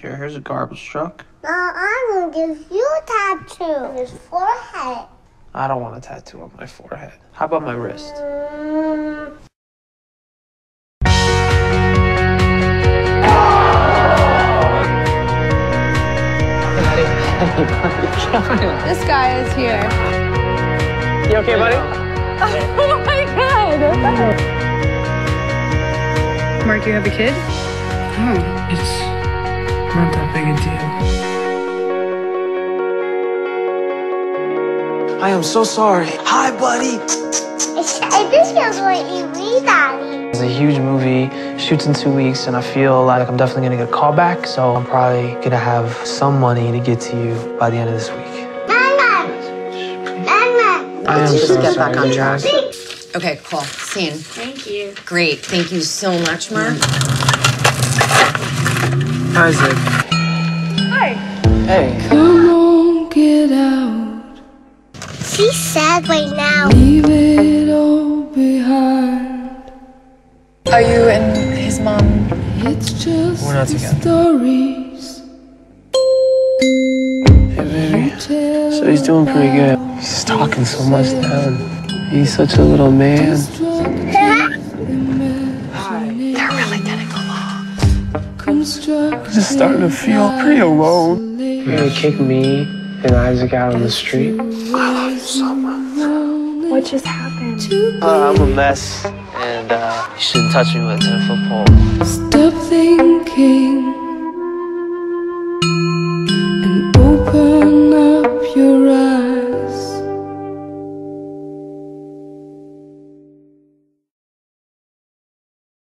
Here's a garbage truck. No, I'm gonna give you a tattoo on his forehead. I don't want a tattoo on my forehead. How about my wrist? This guy is here. You okay, buddy? Oh my god! Mark, you have a kid? Oh. It's not that big a deal. I am so sorry. Hi, buddy. This feels like me, Daddy. It's a huge movie, shoots in 2 weeks, and I feel like I'm definitely gonna get a call back, so I'm probably gonna have some money to get to you by the end of this week. Let's just so get back on sorry. track. Okay, cool. Scene. Thank you. Great. Thank you so much, Mark. Isaac. Hi. Hey. Come on, get out. She's sad right now. Leave it all behind. Are you and his mom? It's just We're not the together. stories. Hey, baby. So he's doing pretty good. He's talking so much down. He's such a little man. They're really getting along. I'm just starting to feel pretty alone. You're gonna kick me and Isaac out on the street? I love you so much. What just happened? I'm a mess, and you shouldn't touch me with a 10-foot pole. Stop thinking